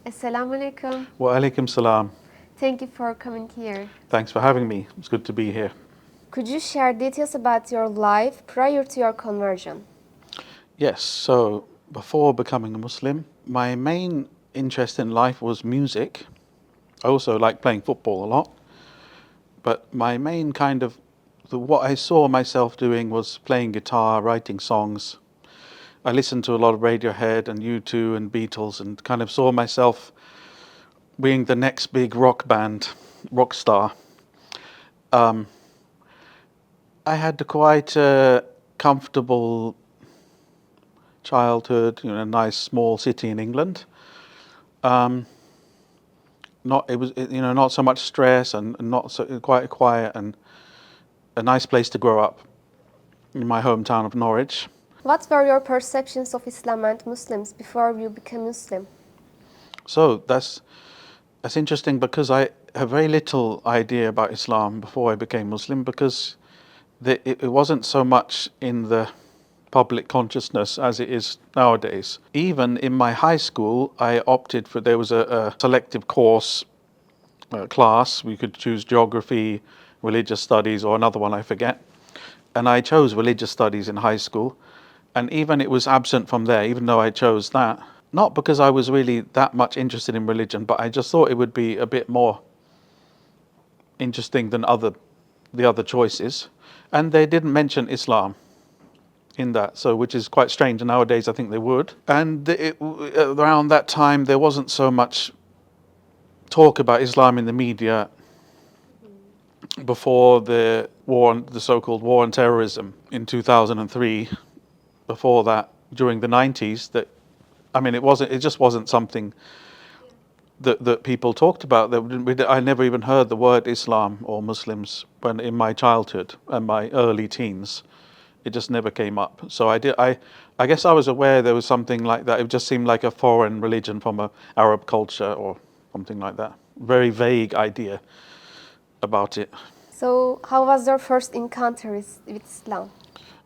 Assalamu alaikum. Wa alaikum salam. Thank you for coming here. Thanks for having me. It's good to be here. Could you share details about your life prior to your conversion? Yes, so before becoming a Muslim, my main interest in life was music. I also like playing football a lot. But my main what I saw myself doing was playing guitar, writing songs. I listened to a lot of Radiohead and U2 and Beatles and kind of saw myself being the next big rock star. I had a quite comfortable childhood, a nice small city in England. Not so much stress and not so quite quiet and a nice place to grow up in my hometown of Norwich. What were your perceptions of Islam and Muslims before you became Muslim? So that's interesting because I have very little idea about Islam before I became Muslim because it wasn't so much in the public consciousness as it is nowadays. Even in my high school, I opted for, there was a selective course class. We could choose geography, religious studies, or another one, I forget. And I chose religious studies in high school. And even it was absent from there, even though I chose that. Not because I was really that much interested in religion, but I just thought it would be a bit more interesting than the other choices. And they didn't mention Islam in that, so which is quite strange. And nowadays, I think they would. And around that time, there wasn't so much talk about Islam in the media before the so-called war on terrorism in 2003. Before that, during the 90s, it just wasn't something that people talked about. I never even heard the word Islam or Muslims when in my childhood and my early teens. It just never came up. So I guess I was aware there was something like that. It just seemed like a foreign religion from a Arab culture or something like that. Very vague idea about it. So, how was your first encounter with Islam?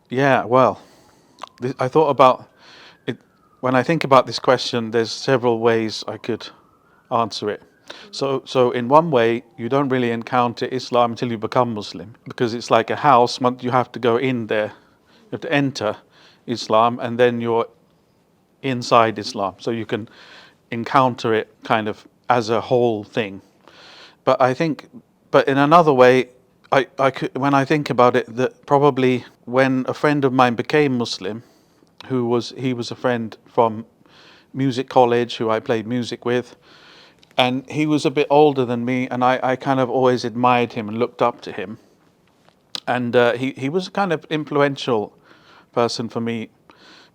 Yeah, well, I thought about it. When I think about this question, there's several ways I could answer it. So in one way, you don't really encounter Islam until you become Muslim, because it's like a house. You have to go in there, you have to enter Islam, and then you're inside Islam. So you can encounter it kind of as a whole thing. But in another way, when I think about it, that probably when a friend of mine became Muslim, he was a friend from music college who I played music with, and he was a bit older than me, and I kind of always admired him and looked up to him. And he was a kind of influential person for me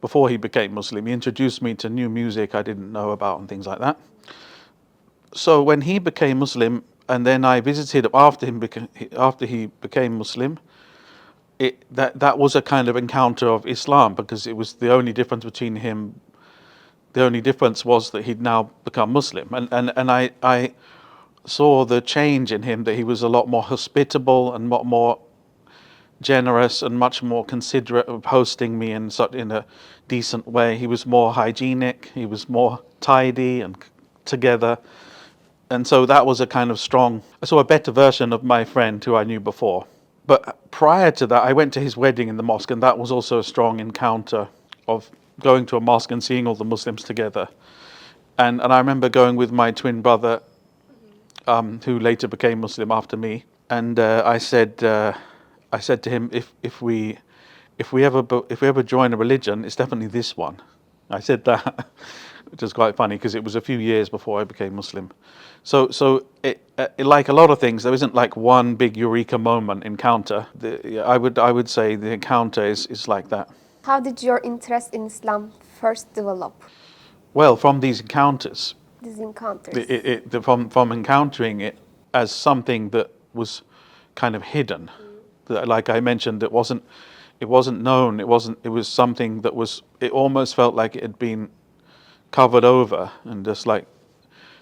before he became Muslim. He introduced me to new music I didn't know about and things like that. So when he became Muslim, and then I visited him after he became Muslim, that was a kind of encounter of Islam, because it was the only difference between him. The only difference was that he'd now become Muslim, and I saw the change in him, that he was a lot more hospitable and a lot more generous and much more considerate of hosting me in a decent way. He was more hygienic, he was more tidy and together. And so that was I saw a better version of my friend who I knew before. But prior to that, I went to his wedding in the mosque, and that was also a strong encounter of going to a mosque and seeing all the Muslims together. And I remember going with my twin brother, who later became Muslim after me. And I said to him, if we ever join a religion, it's definitely this one. I said that, which is quite funny because it was a few years before I became Muslim. So like a lot of things, there isn't like one big eureka moment encounter. I would say the encounter is like that. How did your interest in Islam first develop? Well, from these encounters, These encounters. from encountering it as something that was kind of hidden. That, like I mentioned, it wasn't known. It was something that was. It almost felt like it had been covered over and just like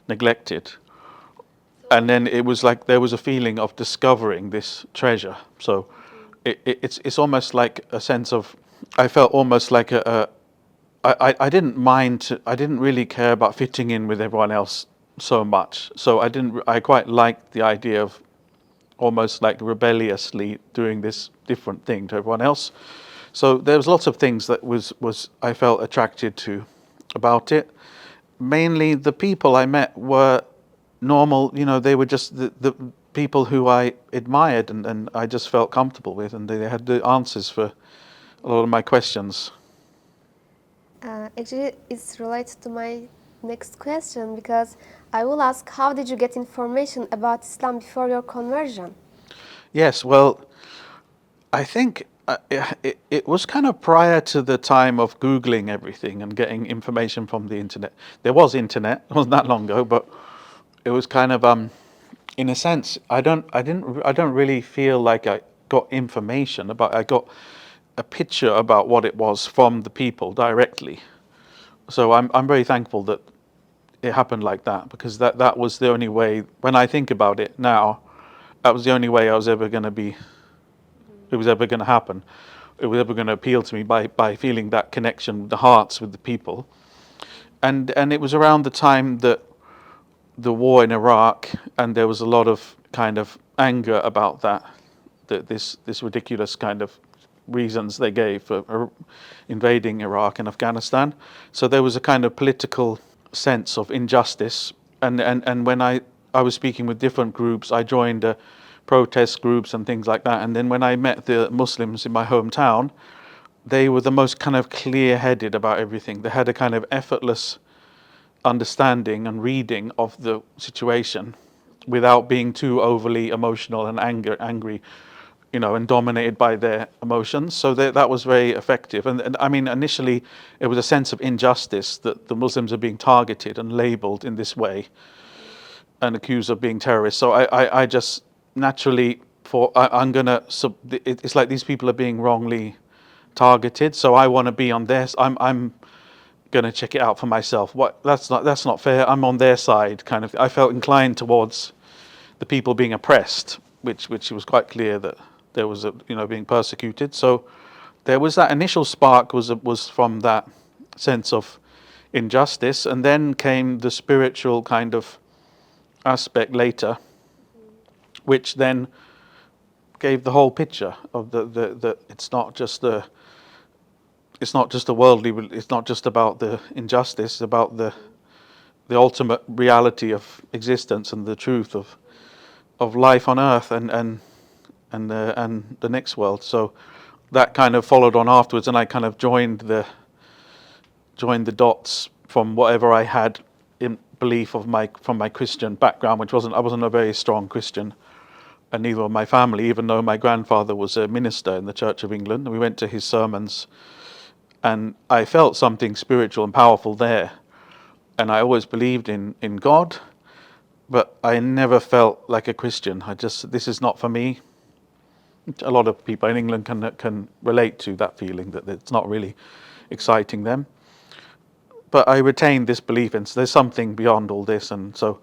neglected. And then it was like there was a feeling of discovering this treasure. So it's almost like a sense of. I felt almost like I didn't mind. I didn't really care about fitting in with everyone else so much. So I didn't. I quite liked the idea of almost like rebelliously doing this different thing to everyone else. So there was lots of things that was I felt attracted to about it. Mainly the people I met were normal. You know, they were just the people who I admired and I just felt comfortable with, and they had the answers for a lot of my questions. Actually, it's related to my next question because I will ask, how did you get information about Islam before your conversion? Yes, well, I think it was kind of prior to the time of Googling everything and getting information from the internet. There was internet, it wasn't that long ago, but it was kind of in a sense, I don't really feel like I got information about. I got a picture about what it was from the people directly. So I'm very thankful that it happened like that, because that was the only way. When I think about it now, that was the only way I was ever going to be. It was ever going to happen. It was ever going to appeal to me by feeling that connection, the hearts with the people, and it was around the time that the war in Iraq, and there was a lot of kind of anger about that this ridiculous kind of reasons they gave for invading Iraq and Afghanistan. So there was a kind of political sense of injustice, and when I was speaking with different groups, I joined protest groups and things like that. And then when I met the Muslims in my hometown, they were the most kind of clear-headed about everything. They had a kind of effortless understanding and reading of the situation without being too overly emotional and angry, you know, and dominated by their emotions. So that was very effective. And I mean, initially, it was a sense of injustice that the Muslims are being targeted and labeled in this way and accused of being terrorists. So I just naturally thought I'm gonna. It's like these people are being wrongly targeted. So I want to be on their. I'm going to check it out for myself. What that's not fair. I'm on their side, kind of. I felt inclined towards the people being oppressed, which was quite clear that there was being persecuted. So there was that initial spark was from that sense of injustice, and then came the spiritual kind of aspect later, which then gave the whole picture of the it's not just the it's not just the worldly. It's not just about the injustice. It's about the ultimate reality of existence and the truth of life on Earth and the next world. So that kind of followed on afterwards, and I kind of joined the dots from whatever I had in belief from my Christian background, which I wasn't a very strong Christian, and neither was my family, even though my grandfather was a minister in the Church of England. We went to his sermons, and I felt something spiritual and powerful there. And I always believed in God, but I never felt like a Christian. This is not for me. A lot of people in England can relate to that feeling that it's not really exciting them. But I retained this belief in there's something beyond all this, and so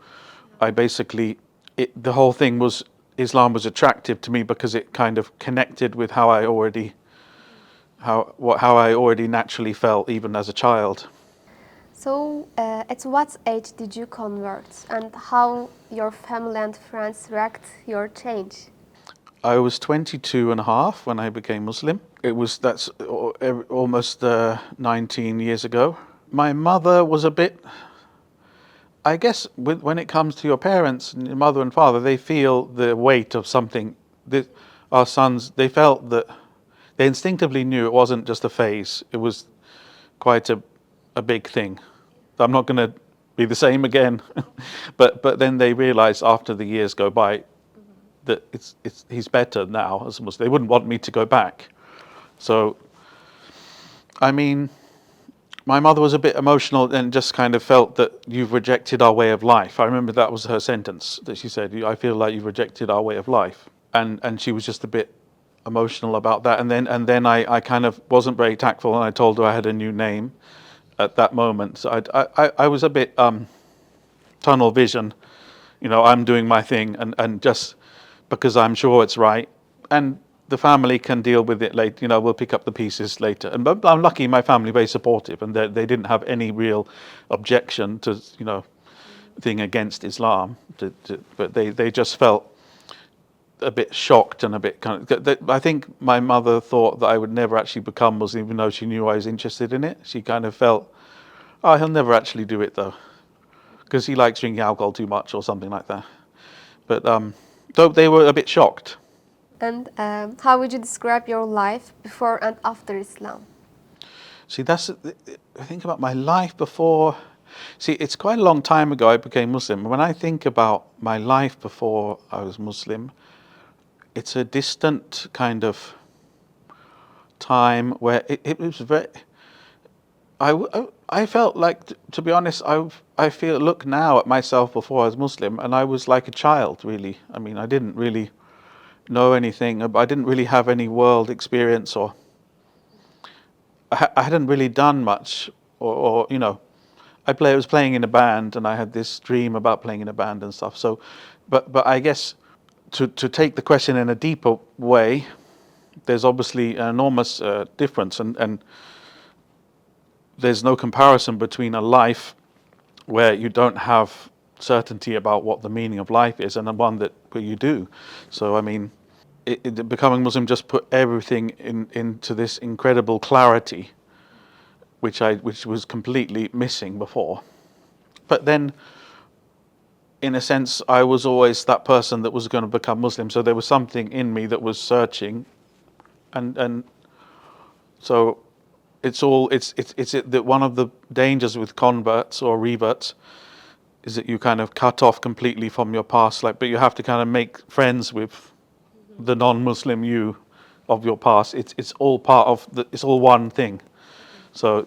I basically the whole thing was Islam was attractive to me because it kind of connected with how I already naturally felt even as a child. So, at what age did you convert, and how your family and friends react your change? I was 22 and a half when I became Muslim. That's almost 19 years ago. My mother was a bit, I guess, when it comes to your parents, your mother and father, they feel the weight of something. Our sons, they felt that they instinctively knew it wasn't just a phase. It was quite a big thing. I'm not going to be the same again. but then they realize after the years go by that he's better now as a Muslim. They wouldn't want me to go back. So, I mean, my mother was a bit emotional and just kind of felt that you've rejected our way of life. I remember that was her sentence that she said, I feel like you've rejected our way of life. And she was just a bit emotional about that. And then I kind of wasn't very tactful, and I told her I had a new name at that moment. So I was a bit tunnel vision. I'm doing my thing and just because I'm sure it's right. And the family can deal with it later. We'll pick up the pieces later. And but I'm lucky, my family very supportive, and they didn't have any real objection to thing against Islam. But they just felt a bit shocked and a bit kind of. I think my mother thought that I would never actually become Muslim, even though she knew I was interested in it. She kind of felt, oh, he'll never actually do it though, because he likes drinking alcohol too much or something like that. But so they were a bit shocked. And how would you describe your life before and after Islam? See, I think about my life before. See, it's quite a long time ago I became Muslim. When I think about my life before I was Muslim, it's a distant kind of time where it was very. I felt like, to be honest, look now at myself before I was Muslim, and I was like a child, really. I mean, I didn't really know anything. I didn't really have any world experience, or I hadn't really done much, or I was playing in a band, and I had this dream about playing in a band and stuff. So, but I guess to take the question in a deeper way, there's obviously an enormous difference, and there's no comparison between a life where you don't have certainty about what the meaning of life is and the one where you do. So I mean, becoming Muslim just put everything into this incredible clarity, which was completely missing before. But then, in a sense, I was always that person that was going to become Muslim. So there was something in me that was searching, and so it's that one of the dangers with converts or reverts is that you kind of cut off completely from your past, but you have to kind of make friends with the non-Muslim you of your past. It's all part of it's all one thing. So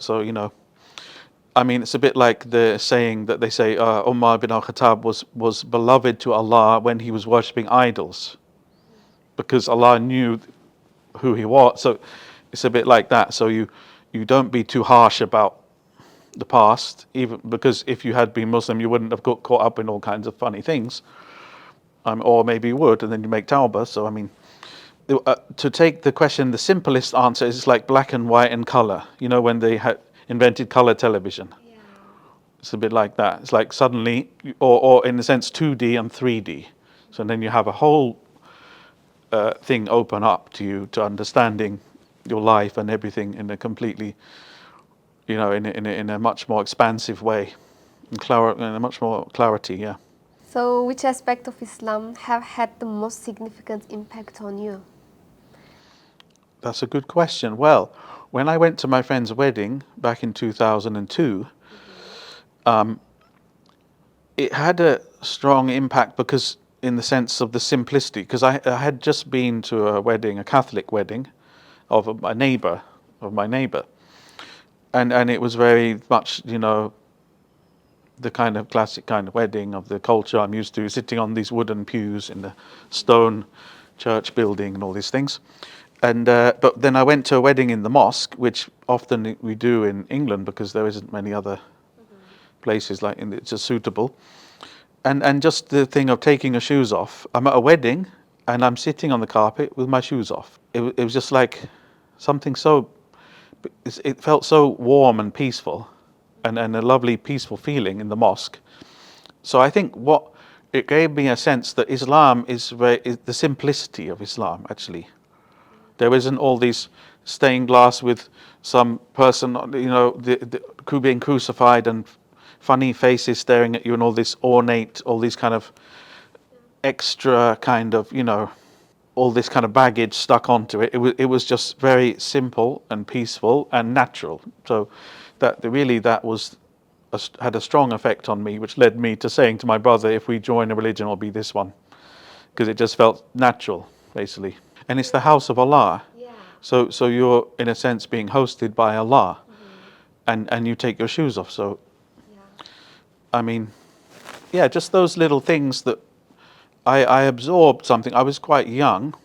I mean, it's a bit like the saying that they say Umar bin al-Khattab was beloved to Allah when he was worshipping idols, because Allah knew who he was. So it's a bit like that. So you don't be too harsh about the past, even because if you had been Muslim, you wouldn't have got caught up in all kinds of funny things, or maybe you would, and then you make tawbah. So I mean, to take the question, the simplest answer is like black and white and color. When they had invented color television. Yeah. It's a bit like that. It's like suddenly, or in a sense, 2D and 3D. So then you have a whole thing open up to you, to understanding your life and everything in a completely, in a much more expansive way, in a much more clarity. Yeah. So, which aspect of Islam have had the most significant impact on you? That's a good question. Well, when I went to my friend's wedding back in 2002, it had a strong impact because, in the sense of the simplicity, because I had just been to a wedding, a Catholic wedding, of my neighbor, and it was very much, the kind of classic kind of wedding of the culture I'm used to, sitting on these wooden pews in the stone church building and all these things. And but then I went to a wedding in the mosque, which often we do in England because there isn't many other places it's just suitable. And just the thing of taking your shoes off. I'm at a wedding and I'm sitting on the carpet with my shoes off. It was just like something so. It felt so warm and peaceful, and a lovely peaceful feeling in the mosque. So I think it gave me a sense that Islam is the simplicity of Islam actually. There isn't all these stained glass with some person, being crucified and funny faces staring at you and all this ornate, all these kind of extra kind of, all this kind of baggage stuck onto it. It was just very simple and peaceful and natural. So that had a strong effect on me, which led me to saying to my brother, if we join a religion, it'll be this one, because it just felt natural, basically. And it's the house of Allah. Yeah. So you're, in a sense, being hosted by Allah, and you take your shoes off. So, yeah. I mean, yeah, just those little things that I absorbed something. I was quite young.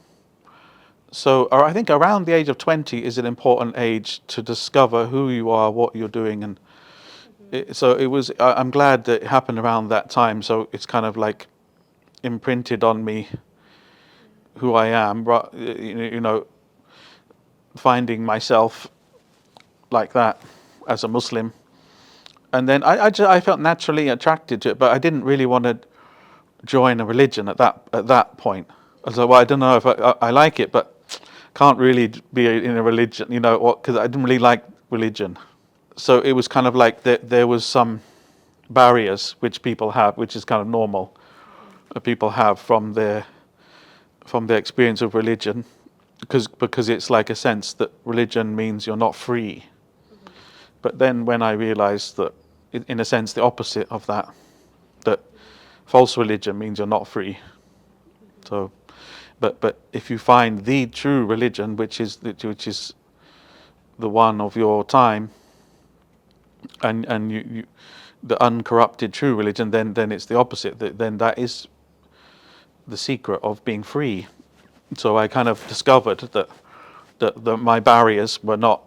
So I think around the age of 20 is an important age to discover who you are, what you're doing. And I'm glad that it happened around that time. So it's kind of like imprinted on me who I am, you know, finding myself like that as a Muslim. And then I felt naturally attracted to it, but I didn't really want to join a religion at that point. I was like, well, I don't know if I like it, but can't really be in a religion, you know, because I didn't really like religion. So it was kind of like there was some barriers which people have, which is kind of normal. People have from their experience of religion, because it's like a sense that religion means you're not free. But then when I realized that, in a sense, the opposite of that, that false religion means you're not free. So, but if you find the true religion, which is the one of your time, and you the uncorrupted true religion, then it's the opposite. Then that is the secret of being free. So I kind of discovered that my barriers were not,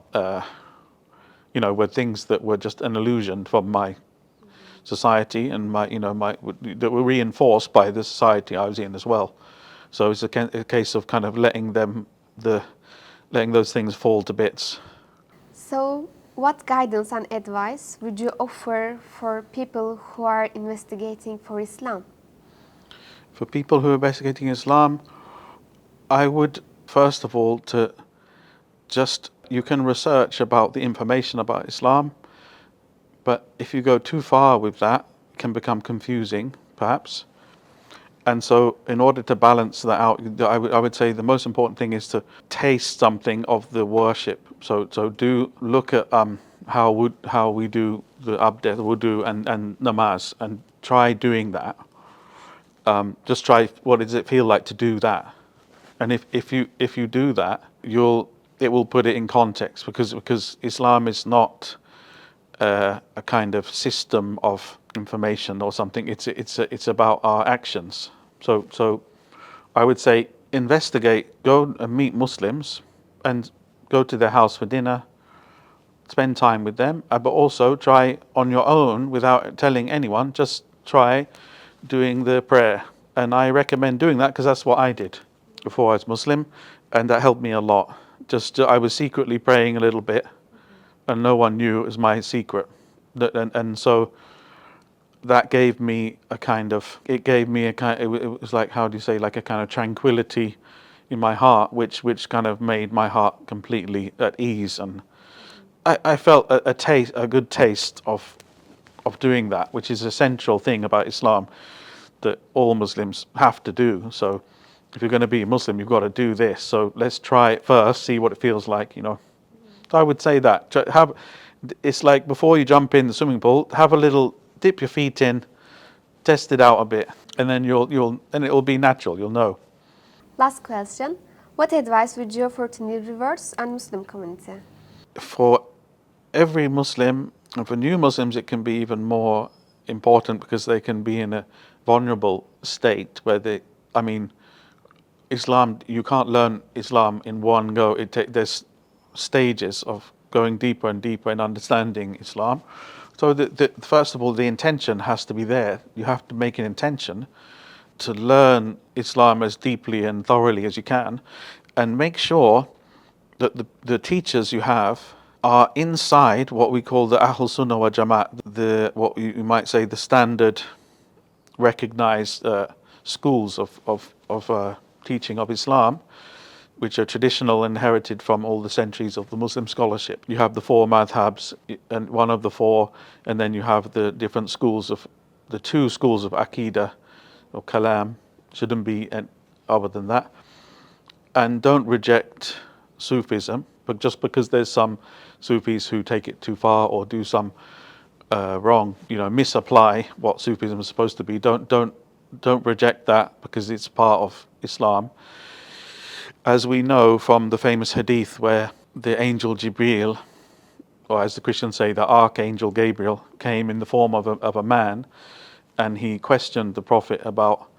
you know, were things that were just an illusion from my society, and my, you know, my, that were reinforced by the society I was in as well. So it's a case of kind of letting those things fall to bits. So, what guidance and advice would you offer for people who are investigating for Islam? For people who are investigating Islam, I would first of all to just, you can research about the information about Islam, but if you go too far with that, it can become confusing, perhaps. And so, in order to balance that out, I would say the most important thing is to taste something of the worship. So do look at how we do the abdeh, wudu, and namaz, and try doing that. Just try, what does it feel like to do that? And if you do that, it will put it in context, because Islam is not a kind of system of information or something. It's about our actions. So I would say investigate, go and meet Muslims, and go to their house for dinner, spend time with them, but also try on your own without telling anyone. Just try doing the prayer, and I recommend doing that because that's what I did before I was Muslim, and that helped me a lot. Just I was secretly praying a little bit, and no one knew it was my secret. And so that gave me a kind of, it was like, how do you say, like a kind of tranquility in my heart, which kind of made my heart completely at ease. And I felt a good taste of doing that, which is a central thing about Islam that all Muslims have to do. So if you're going to be a Muslim, you've got to do this. So let's try it first, see what it feels like, you know. So I would say that it's like before you jump in the swimming pool, have a little, dip your feet in, test it out a bit, and then and it will be natural. You'll know. Last question. What advice would you offer to new reverts and Muslim community? For every Muslim, and for new Muslims, it can be even more important because they can be in a vulnerable state where I mean, Islam, you can't learn Islam in one go. There's stages of going deeper and deeper in understanding Islam. So first of all, the intention has to be there. You have to make an intention to learn Islam as deeply and thoroughly as you can, and make sure that the teachers you have are inside what we call the Ahl Sunnah wa Jamaat, what you might say the standard recognized schools of teaching of Islam, which are traditional and inherited from all the centuries of the Muslim scholarship. You have the four madhabs, and one of the four, and then you have the different schools of, the two schools of Aqidah or Kalam, shouldn't be other than that. And don't reject Sufism, but just because there's some Sufis who take it too far or do some wrong, you know, misapply what Sufism is supposed to be, don't reject that because it's part of Islam. As we know from the famous hadith where the angel Jibril, or as the Christians say, the archangel Gabriel, came in the form of a man, and he questioned the Prophet about,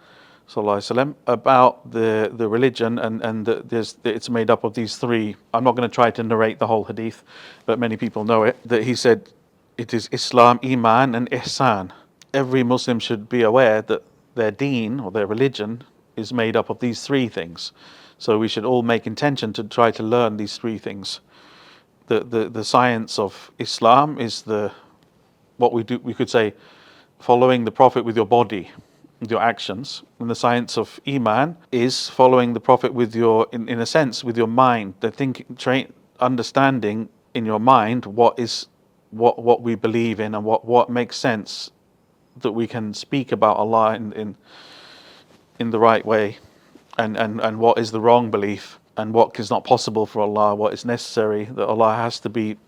sallallahu alaihi wasallam, about the religion, and it's made up of these three. I'm not going to try to narrate the whole hadith, but many people know it. That he said it is Islam, Iman, and Ihsan. Every Muslim should be aware that their deen or their religion is made up of these three things. So we should all make intention to try to learn these three things. The science of Islam is what we could say, following the Prophet with your body, with your actions. And the science of Iman is following the Prophet with your, in a sense, with your mind. The understanding in your mind what we believe in and what makes sense, that we can speak about Allah in the right way, and what is the wrong belief, and what is not possible for Allah, what is necessary, that Allah has to be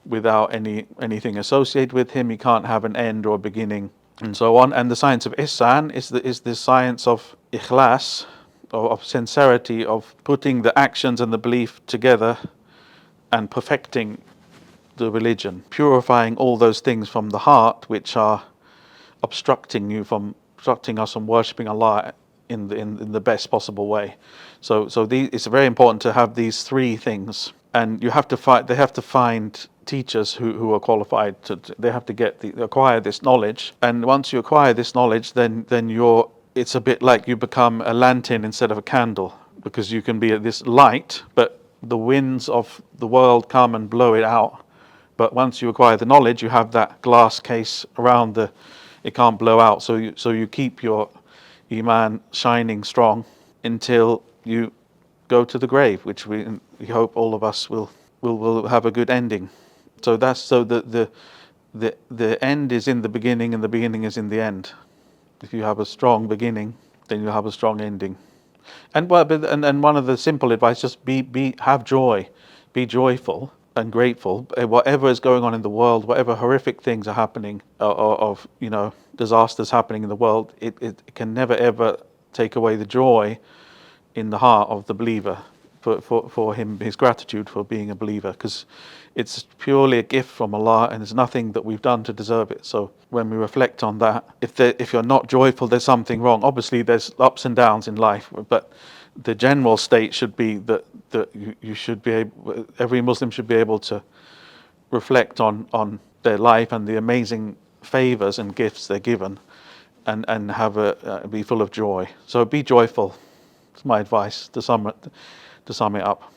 without anything associated with Him, He can't have an end or a beginning, and so on. And the science of Ihsan is the science of ikhlas, of sincerity, of putting the actions and the belief together and perfecting the religion, purifying all those things from the heart which are obstructing us from worshipping Allah in the best possible way. So it's very important to have these three things, and they have to find teachers who are qualified they have to acquire this knowledge. And once you acquire this knowledge, then it's a bit like you become a lantern instead of a candle, because you can be this light, but the winds of the world come and blow it out. But once you acquire the knowledge, you have that glass case around it can't blow out. So you keep your Iman shining strong until you go to the grave, which we hope all of us will have a good ending. So the end is in the beginning, and the beginning is in the end. If you have a strong beginning, then you'll have a strong ending. And one of the simple advice, just have joy, be joyful and grateful. Whatever is going on in the world, whatever horrific things are happening, of disasters happening in the world, it can never ever take away the joy in the heart of the believer, for him, his gratitude for being a believer, because it's purely a gift from Allah, and there's nothing that we've done to deserve it. So when we reflect on that, if you're not joyful, there's something wrong. Obviously there's ups and downs in life, but the general state should be that you should be able, every Muslim should be able to reflect on their life and the amazing favors and gifts they're given, and be full of joy. So be joyful. It's my advice to sum it up.